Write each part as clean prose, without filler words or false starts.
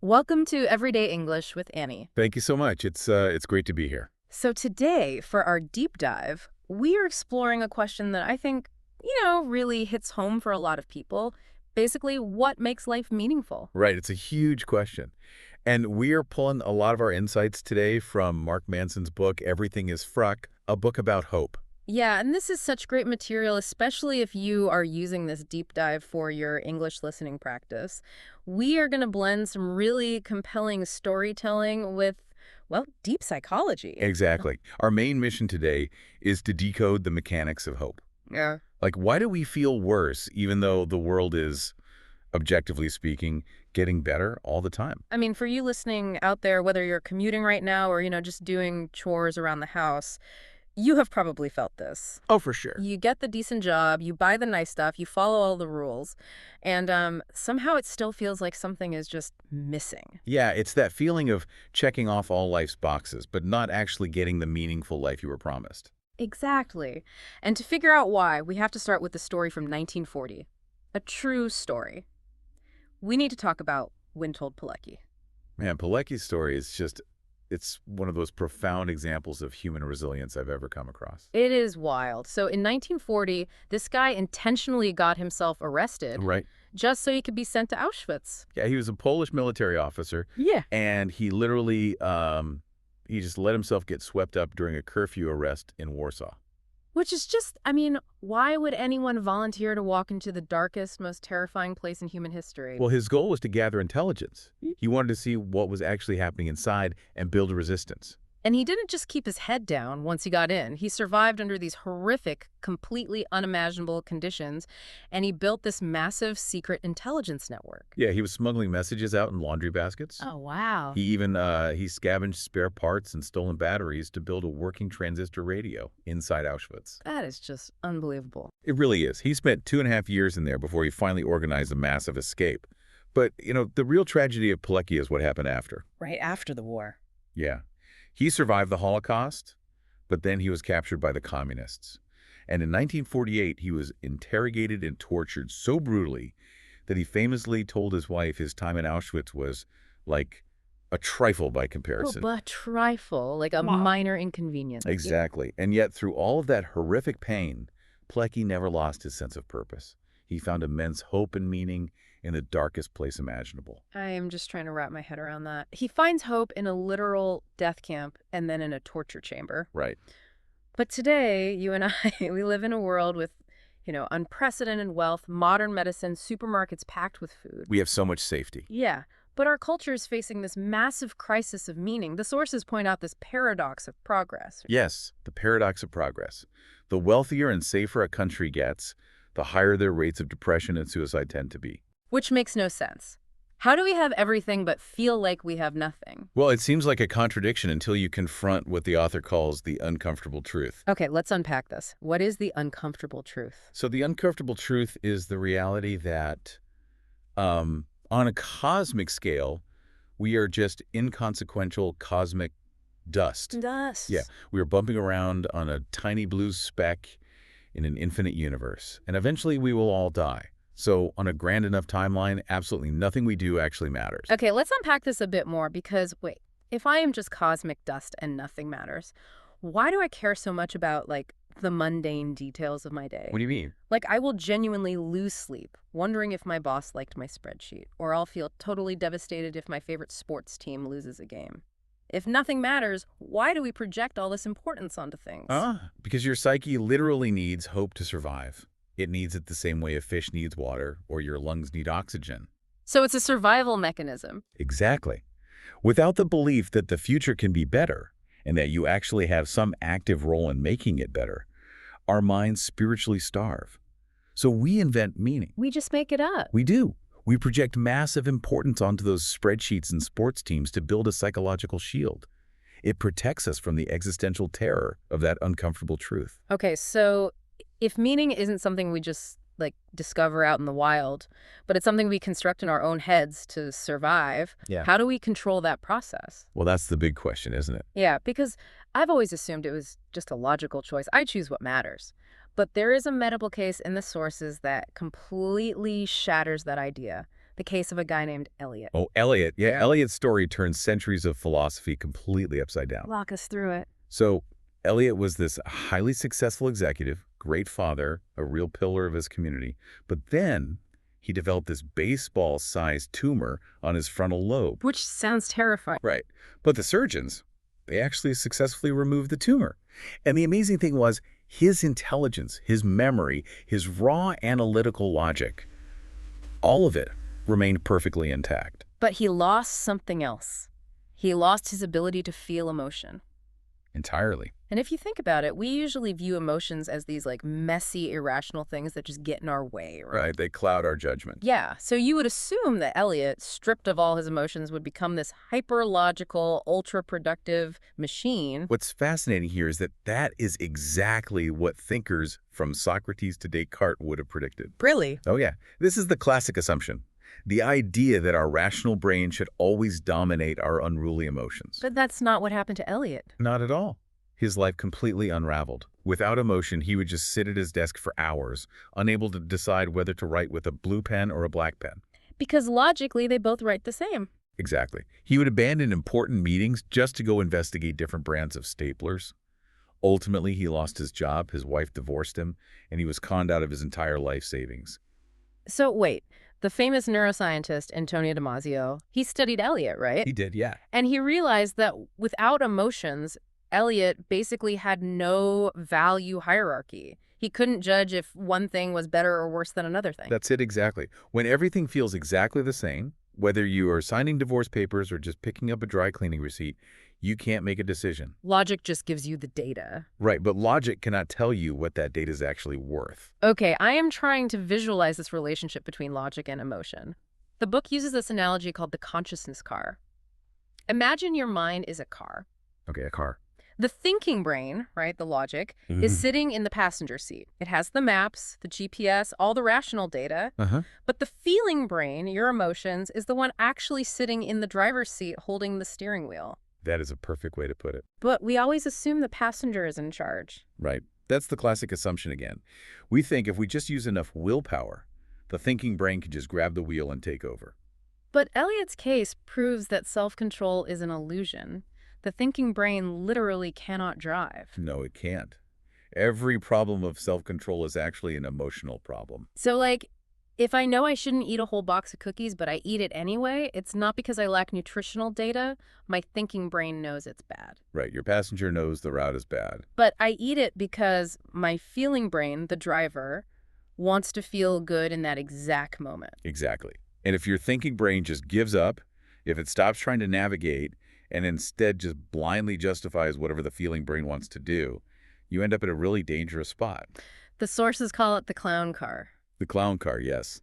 Welcome to Everyday English with Annie. Thank you so much. It's great to be here. So today, for our deep dive, we are exploring a question that I think, really hits home for a lot of people. Basically, what makes life meaningful? Right, it's a huge question. And we are pulling a lot of our insights today from Mark Manson's book, Everything is Fruck, a book about hope. Yeah, and this is such great material, especially if you are using this deep dive for your English listening practice. We are going to blend some really compelling storytelling with, well, deep psychology. Exactly. Our main mission today is to decode the mechanics of hope. Yeah. Like, why do we feel worse even though the world is, objectively speaking, getting better all the time? I mean, for you listening out there, whether you're commuting right now or, just doing chores around the house, you have probably felt this. Oh, for sure. You get the decent job, you buy the nice stuff, you follow all the rules, and somehow it still feels like something is just missing. Yeah, it's that feeling of checking off all life's boxes, but not actually getting the meaningful life you were promised. Exactly. And to figure out why, we have to start with the story from 1940. A true story. We need to talk about Witold Pilecki. Man, Pilecki's story is it's one of those profound examples of human resilience I've ever come across. It is wild. So in 1940, this guy intentionally got himself arrested Right. just so he could be sent to Auschwitz. Yeah, he was a Polish military officer, Yeah. and he literally, he just let himself get swept up during a curfew arrest in Warsaw. Which is just, why would anyone volunteer to walk into the darkest, most terrifying place in human history? Well, his goal was to gather intelligence. He wanted to see what was actually happening inside and build a resistance. And he didn't just keep his head down once he got in. He survived under these horrific, completely unimaginable conditions, and he built this massive secret intelligence network. Yeah, he was smuggling messages out in laundry baskets. Oh, wow. He even he scavenged spare parts and stolen batteries to build a working transistor radio inside Auschwitz. That is just unbelievable. It really is. He spent 2.5 years in there before he finally organized a massive escape. But, the real tragedy of Pilecki is what happened after. Right after the war. Yeah. He survived the Holocaust, but then he was captured by the communists. And in 1948, he was interrogated and tortured so brutally that he famously told his wife his time in Auschwitz was like a trifle by comparison. Oh, but trifle, like a minor inconvenience. Exactly. And yet, through all of that horrific pain, Pilecki never lost his sense of purpose. He found immense hope and meaning in the darkest place imaginable. I am just trying to wrap my head around that. He finds hope in a literal death camp and then in a torture chamber. Right. But today, you and I, we live in a world with, unprecedented wealth, modern medicine, supermarkets packed with food. We have so much safety. Yeah, but our culture is facing this massive crisis of meaning. The sources point out this paradox of progress. Yes, the paradox of progress. The wealthier and safer a country gets, the higher their rates of depression and suicide tend to be. Which makes no sense. How do we have everything but feel like we have nothing? Well, it seems like a contradiction until you confront what the author calls the uncomfortable truth. Okay, let's unpack this. What is the uncomfortable truth? So the uncomfortable truth is the reality that on a cosmic scale, we are just inconsequential cosmic dust. Dust. Yeah, we are bumping around on a tiny blue speck in an infinite universe, and eventually we will all die. So on a grand enough timeline, absolutely nothing we do actually matters. Okay, let's unpack this a bit more because, wait, if I am just cosmic dust and nothing matters, why do I care so much about, the mundane details of my day? What do you mean? I will genuinely lose sleep, wondering if my boss liked my spreadsheet, or I'll feel totally devastated if my favorite sports team loses a game. If nothing matters, why do we project all this importance onto things? Because your psyche literally needs hope to survive. It needs it the same way a fish needs water or your lungs need oxygen. So it's a survival mechanism. Exactly. Without the belief that the future can be better and that you actually have some active role in making it better, our minds spiritually starve. So we invent meaning. We just make it up. We do. We project massive importance onto those spreadsheets and sports teams to build a psychological shield. It protects us from the existential terror of that uncomfortable truth. Okay, so if meaning isn't something we just, discover out in the wild, but it's something we construct in our own heads to survive, how do we control that process? Well, that's the big question, isn't it? Yeah, because I've always assumed it was just a logical choice. I choose what matters. But there is a medical case in the sources that completely shatters that idea. The case of a guy named Elliot. Oh, Eliot. Yeah, Eliot's story turned centuries of philosophy completely upside down. Walk us through it. So Eliot was this highly successful executive, great father, a real pillar of his community. But then he developed this baseball-sized tumor on his frontal lobe. Which sounds terrifying. Right. But the surgeons, they actually successfully removed the tumor. And the amazing thing was his intelligence, his memory, his raw analytical logic, all of it remained perfectly intact. But he lost something else. He lost his ability to feel emotion. Entirely. And if you think about it, we usually view emotions as these like messy, irrational things that just get in our way, right? Right. They cloud our judgment. Yeah, so you would assume that Elliot, stripped of all his emotions, would become this hyper-logical, ultra-productive machine. What's fascinating here is that that is exactly what thinkers from Socrates to Descartes would have predicted. Really? Oh, yeah. This is the classic assumption. The idea that our rational brain should always dominate our unruly emotions. But that's not what happened to Elliot. Not at all. His life completely unraveled. Without emotion, he would just sit at his desk for hours, unable to decide whether to write with a blue pen or a black pen. Because logically, they both write the same. Exactly. He would abandon important meetings just to go investigate different brands of staplers. Ultimately, he lost his job, his wife divorced him, and he was conned out of his entire life savings. So wait, the famous neuroscientist Antonio Damasio, he studied Elliot, right? He did, yeah. And he realized that without emotions, Elliot basically had no value hierarchy. He couldn't judge if one thing was better or worse than another thing. That's it exactly. When everything feels exactly the same, whether you are signing divorce papers or just picking up a dry cleaning receipt, you can't make a decision. Logic just gives you the data. Right, but logic cannot tell you what that data is actually worth. Okay, I am trying to visualize this relationship between logic and emotion. The book uses this analogy called the consciousness car. Imagine your mind is a car. Okay, a car. The thinking brain, right, the logic, is sitting in the passenger seat. It has the maps, the GPS, all the rational data. But the feeling brain, your emotions, is the one actually sitting in the driver's seat holding the steering wheel. That is a perfect way to put it. But we always assume the passenger is in charge. Right. That's the classic assumption again. We think if we just use enough willpower, the thinking brain can just grab the wheel and take over. But Eliot's case proves that self-control is an illusion. The thinking brain literally cannot drive. No, it can't. Every problem of self-control is actually an emotional problem. So, like, if I know I shouldn't eat a whole box of cookies, but I eat it anyway, it's not because I lack nutritional data. My thinking brain knows it's bad. Right, your passenger knows the route is bad. But I eat it because my feeling brain, the driver, wants to feel good in that exact moment. Exactly. And if your thinking brain just gives up, if it stops trying to navigate, and instead just blindly justifies whatever the feeling brain wants to do, you end up at a really dangerous spot. The sources call it the clown car. The clown car, yes.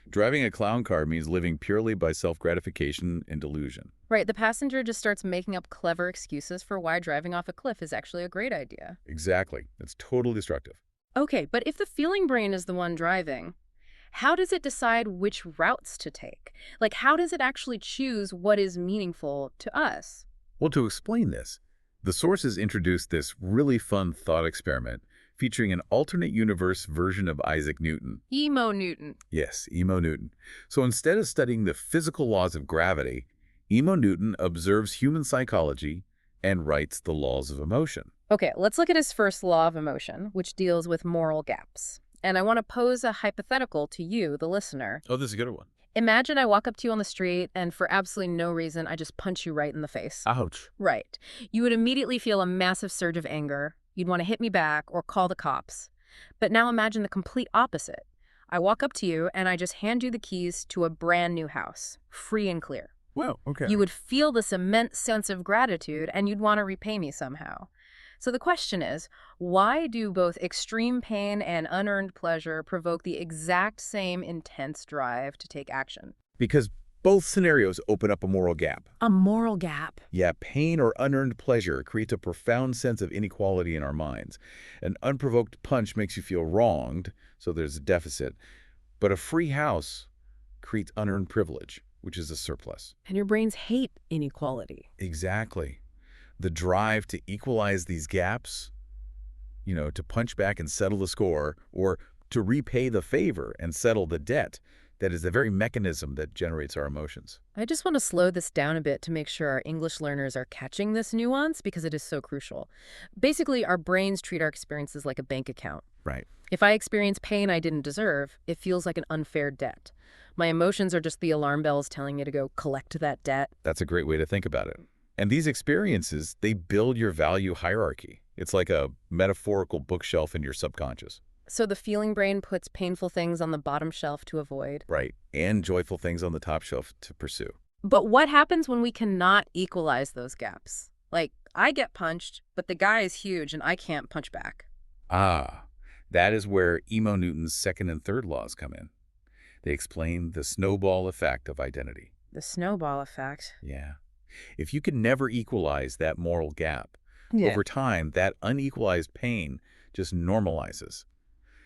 Driving a clown car means living purely by self-gratification and delusion. Right, the passenger just starts making up clever excuses for why driving off a cliff is actually a great idea. Exactly. It's totally destructive. Okay, but if the feeling brain is the one driving, how does it decide which routes to take? Like, how does it actually choose what is meaningful to us? Well, to explain this, the sources introduced this really fun thought experiment featuring an alternate universe version of Isaac Newton. Emo Newton. Yes, Emo Newton. So instead of studying the physical laws of gravity, Emo Newton observes human psychology and writes the laws of emotion. Okay, let's look at his first law of emotion, which deals with moral gaps. And I want to pose a hypothetical to you, the listener. Oh, this is a good one. Imagine I walk up to you on the street, and for absolutely no reason, I just punch you right in the face. Ouch. Right. You would immediately feel a massive surge of anger. You'd want to hit me back or call the cops. But now imagine the complete opposite. I walk up to you, and I just hand you the keys to a brand new house, free and clear. Wow, okay. You would feel this immense sense of gratitude, and you'd want to repay me somehow. So the question is, why do both extreme pain and unearned pleasure provoke the exact same intense drive to take action? Because both scenarios open up a moral gap. A moral gap. Yeah, pain or unearned pleasure creates a profound sense of inequality in our minds. An unprovoked punch makes you feel wronged, so there's a deficit. But a free house creates unearned privilege, which is a surplus. And your brains hate inequality. Exactly. The drive to equalize these gaps, to punch back and settle the score, or to repay the favor and settle the debt, That is the very mechanism that generates our emotions. I just want to slow this down a bit to make sure our English learners are catching this nuance because it is so crucial. Basically, our brains treat our experiences like a bank account. Right. If I experience pain I didn't deserve, it feels like an unfair debt. My emotions are just the alarm bells telling me to go collect that debt. That's a great way to think about it. And these experiences, they build your value hierarchy. It's like a metaphorical bookshelf in your subconscious. So the feeling brain puts painful things on the bottom shelf to avoid. Right. And joyful things on the top shelf to pursue. But what happens when we cannot equalize those gaps? Like, I get punched, but the guy is huge and I can't punch back. Ah, that is where Emo Newton's second and third laws come in. They explain the snowball effect of identity. The snowball effect. Yeah. If you can never equalize that moral gap, over time, that unequalized pain just normalizes.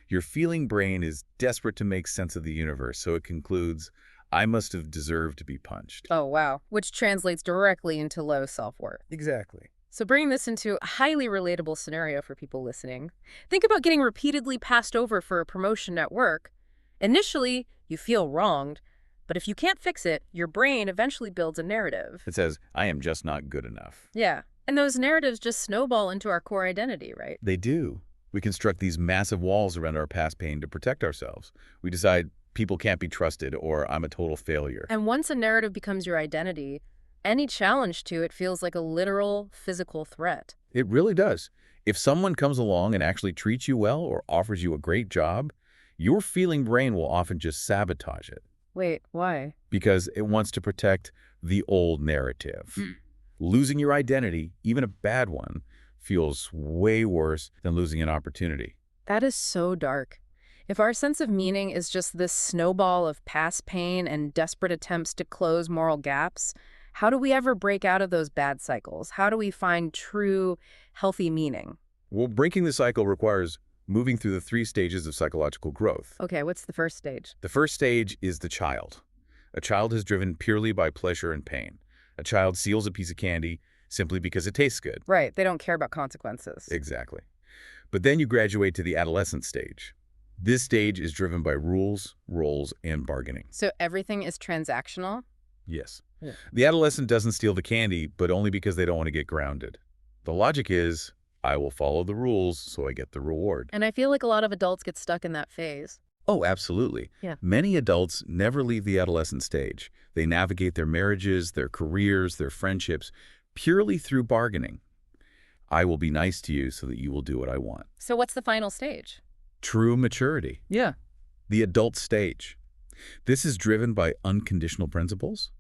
Your feeling brain is desperate to make sense of the universe, so it concludes, I must have deserved to be punched. Oh, wow. Which translates directly into low self-worth. Exactly. So bringing this into a highly relatable scenario for people listening, think about getting repeatedly passed over for a promotion at work. Initially, you feel wronged, but if you can't fix it, your brain eventually builds a narrative. It says, I am just not good enough. Yeah. And those narratives just snowball into our core identity, right? They do. We construct these massive walls around our past pain to protect ourselves. We decide people can't be trusted or I'm a total failure. And once a narrative becomes your identity, any challenge to it feels like a literal physical threat. It really does. If someone comes along and actually treats you well or offers you a great job, your feeling brain will often just sabotage it Wait, why? because it wants to protect the old narrative. Losing your identity, even a bad one, feels way worse than losing an opportunity. That is so dark. If our sense of meaning is just this snowball of past pain and desperate attempts to close moral gaps, how do we ever break out of those bad cycles? How do we find true, healthy meaning? Well, breaking the cycle requires moving through the 3 stages of psychological growth. Okay, what's the first stage? The first stage is the child. A child is driven purely by pleasure and pain. A child steals a piece of candy simply because it tastes good. Right, they don't care about consequences. Exactly. But then you graduate to the adolescent stage. This stage is driven by rules, roles, and bargaining. So everything is transactional? Yes. Yeah. The adolescent doesn't steal the candy, but only because they don't want to get grounded. The logic is, I will follow the rules so I get the reward. And I feel like a lot of adults get stuck in that phase. Oh, absolutely. Yeah. Many adults never leave the adolescent stage. They navigate their marriages, their careers, their friendships purely through bargaining. I will be nice to you so that you will do what I want. So what's the final stage? True maturity. Yeah. The adult stage. This is driven by unconditional principles.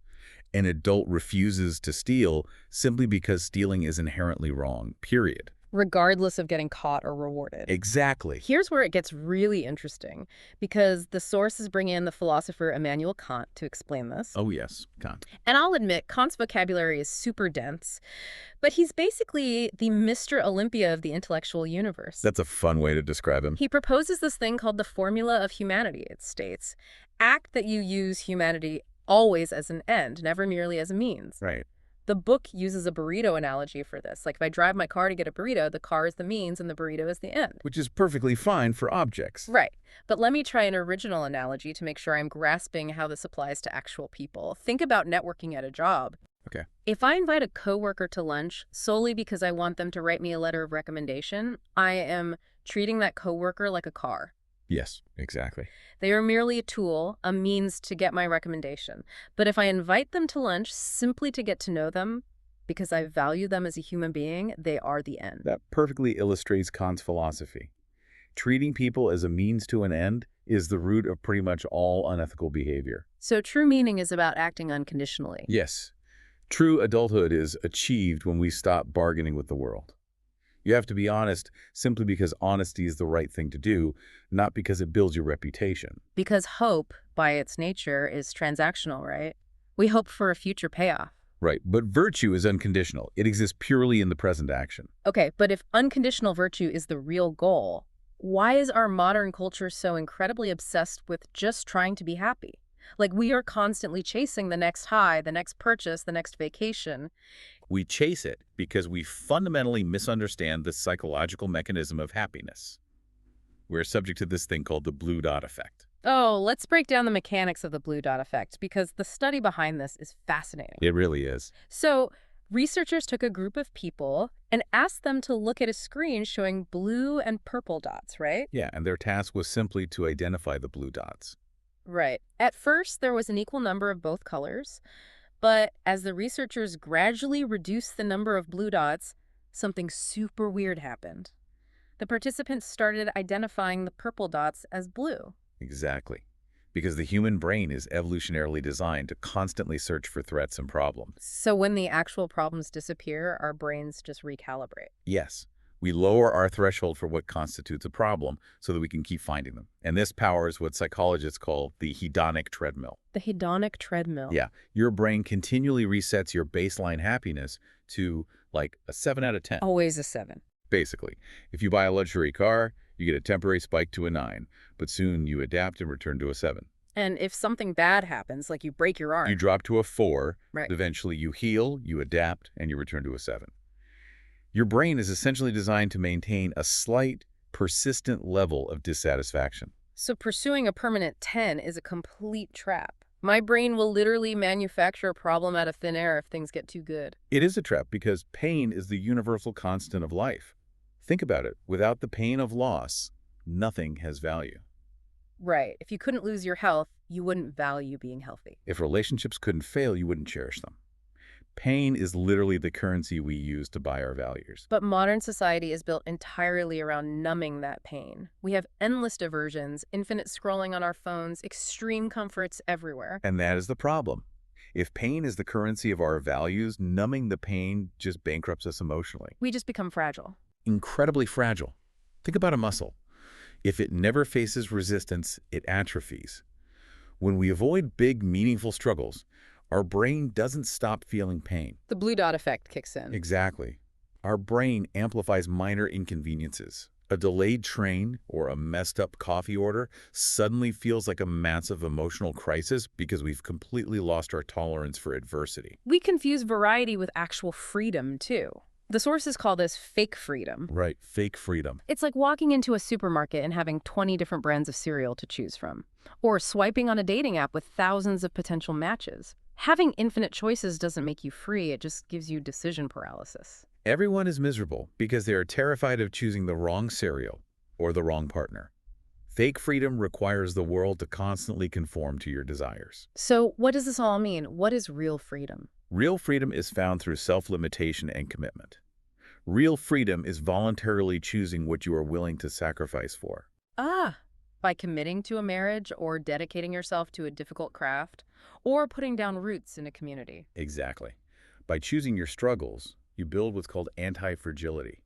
An adult refuses to steal simply because stealing is inherently wrong, period. Regardless of getting caught or rewarded. Exactly. Here's where it gets really interesting, because the sources bring in the philosopher Immanuel Kant to explain this. Oh, yes, Kant. And I'll admit, Kant's vocabulary is super dense, but he's basically the Mr. Olympia of the intellectual universe. That's a fun way to describe him. He proposes this thing called the formula of humanity. It states, act that you use humanity always as an end, never merely as a means. Right. The book uses a burrito analogy for this. Like if I drive my car to get a burrito, the car is the means and the burrito is the end. Which is perfectly fine for objects. Right. But let me try an original analogy to make sure I'm grasping how this applies to actual people. Think about networking at a job. Okay. If I invite a coworker to lunch solely because I want them to write me a letter of recommendation, I am treating that coworker like a car. Yes, exactly. They are merely a tool, a means to get my recommendation. But if I invite them to lunch simply to get to know them, because I value them as a human being, they are the end. That perfectly illustrates Kant's philosophy. Treating people as a means to an end is the root of pretty much all unethical behavior. So true meaning is about acting unconditionally. Yes. True adulthood is achieved when we stop bargaining with the world. You have to be honest simply because honesty is the right thing to do, not because it builds your reputation. Because hope, by its nature, is transactional, right? We hope for a future payoff. Right, but virtue is unconditional. It exists purely in the present action. Okay, but if unconditional virtue is the real goal, why is our modern culture so incredibly obsessed with just trying to be happy? Like we are constantly chasing the next high, the next purchase, the next vacation. We chase it because we fundamentally misunderstand the psychological mechanism of happiness. We're subject to this thing called the blue dot effect. Oh, let's break down the mechanics of the blue dot effect because the study behind this is fascinating. It really is. So, researchers took a group of people and asked them to look at a screen showing blue and purple dots, right? Yeah, and their task was simply to identify the blue dots. Right. At first, there was an equal number of both colors, but as the researchers gradually reduced the number of blue dots, something super weird happened. The participants started identifying the purple dots as blue. Exactly. Because the human brain is evolutionarily designed to constantly search for threats and problems. So when the actual problems disappear, our brains just recalibrate. Yes, we lower our threshold for what constitutes a problem so that we can keep finding them. And this powers what psychologists call the hedonic treadmill. The hedonic treadmill. Yeah, your brain continually resets your baseline happiness to like a 7 out of 10. Always a 7. Basically, if you buy a luxury car, you get a temporary spike to a 9, but soon you adapt and return to a 7. And if something bad happens, like you break your arm. You drop to a 4, Right. eventually you heal, you adapt, and you return to a 7. Your brain is essentially designed to maintain a slight, persistent level of dissatisfaction. So pursuing a permanent 10 is a complete trap. My brain will literally manufacture a problem out of thin air if things get too good. It is a trap because pain is the universal constant of life. Think about it. Without the pain of loss, nothing has value. Right. If you couldn't lose your health, you wouldn't value being healthy. If relationships couldn't fail, you wouldn't cherish them. Pain is literally the currency we use to buy our values. But modern society is built entirely around numbing that pain. We have endless diversions, infinite scrolling on our phones, extreme comforts everywhere. And that is the problem. If pain is the currency of our values, numbing the pain just bankrupts us emotionally. We just become fragile. Incredibly fragile. Think about a muscle. If it never faces resistance, it atrophies. When we avoid big, meaningful struggles, our brain doesn't stop feeling pain. The blue dot effect kicks in. Exactly. Our brain amplifies minor inconveniences. A delayed train or a messed up coffee order suddenly feels like a massive emotional crisis because we've completely lost our tolerance for adversity. We confuse variety with actual freedom, too. The sources call this fake freedom. Right, fake freedom. It's like walking into a supermarket and having 20 different brands of cereal to choose from. Or swiping on a dating app with thousands of potential matches. Having infinite choices doesn't make you free, it just gives you decision paralysis. Everyone is miserable because they are terrified of choosing the wrong cereal or the wrong partner. Fake freedom requires the world to constantly conform to your desires. So what does this all mean? What is real freedom? Real freedom is found through self-limitation and commitment. Real freedom is voluntarily choosing what you are willing to sacrifice for. By committing to a marriage or dedicating yourself to a difficult craft or putting down roots in a community. Exactly. By choosing your struggles, you build what's called anti-fragility.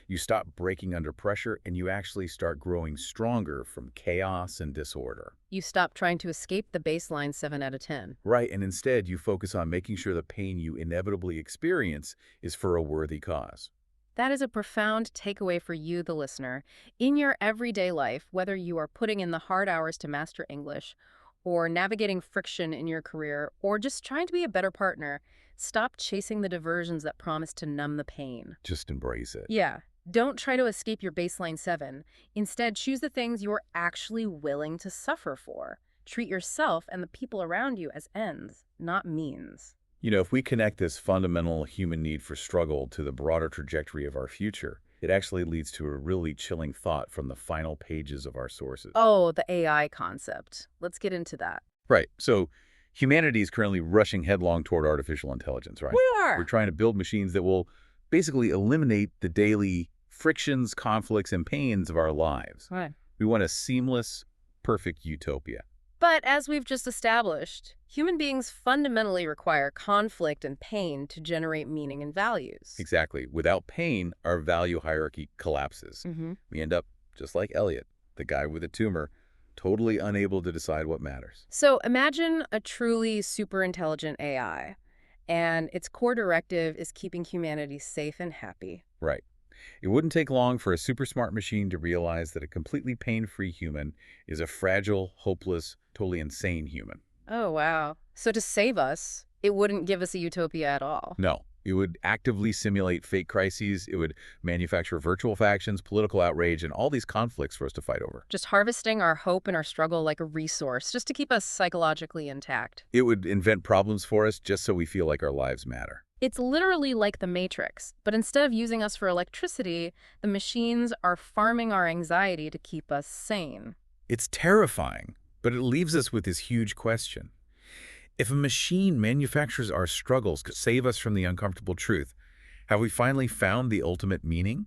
You stop breaking under pressure and you actually start growing stronger from chaos and disorder. You stop trying to escape the baseline 7 out of 10. Right, and instead you focus on making sure the pain you inevitably experience is for a worthy cause. That is a profound takeaway for you, the listener. In your everyday life, whether you are putting in the hard hours to master English, or navigating friction in your career, or just trying to be a better partner, stop chasing the diversions that promise to numb the pain. Just embrace it. Yeah. Don't try to escape your baseline 7. Instead, choose the things you're actually willing to suffer for. Treat yourself and the people around you as ends, not means. You know, if we connect this fundamental human need for struggle to the broader trajectory of our future, it actually leads to a really chilling thought from the final pages of our sources. Oh, the AI concept. Let's get into that. Right. So humanity is currently rushing headlong toward artificial intelligence, right? We are. We're trying to build machines that will basically eliminate the daily frictions, conflicts, and pains of our lives. Right. We want a seamless, perfect utopia. But as we've just established, human beings fundamentally require conflict and pain to generate meaning and values. Exactly. Without pain, our value hierarchy collapses. We end up just like Elliot, the guy with a tumor, totally unable to decide what matters. So imagine a truly super intelligent AI, and its core directive is keeping humanity safe and happy. Right. It wouldn't take long for a super smart machine to realize that a completely pain-free human is a fragile, hopeless, totally insane human. Oh, wow. So to save us, it wouldn't give us a utopia at all. No. It would actively simulate fake crises. It would manufacture virtual factions, political outrage, and all these conflicts for us to fight over. Just harvesting our hope and our struggle like a resource, just to keep us psychologically intact. It would invent problems for us just so we feel like our lives matter. It's literally like the Matrix, but instead of using us for electricity, the machines are farming our anxiety to keep us sane. It's terrifying, but it leaves us with this huge question. If a machine manufactures our struggles to save us from the uncomfortable truth, have we finally found the ultimate meaning?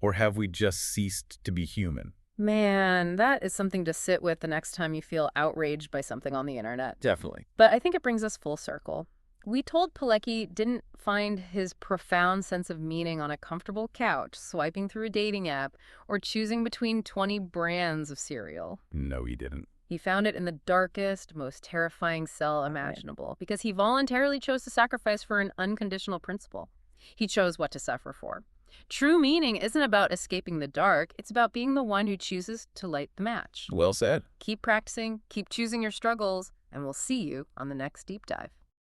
Or have we just ceased to be human? Man, that is something to sit with the next time you feel outraged by something on the internet. Definitely. But I think it brings us full circle. We told Pilecki didn't find his profound sense of meaning on a comfortable couch, swiping through a dating app, or choosing between 20 brands of cereal. No, he didn't. He found it in the darkest, most terrifying cell imaginable, because he voluntarily chose to sacrifice for an unconditional principle. He chose what to suffer for. True meaning isn't about escaping the dark, it's about being the one who chooses to light the match. Well said. Keep practicing, keep choosing your struggles, and we'll see you on the next deep dive.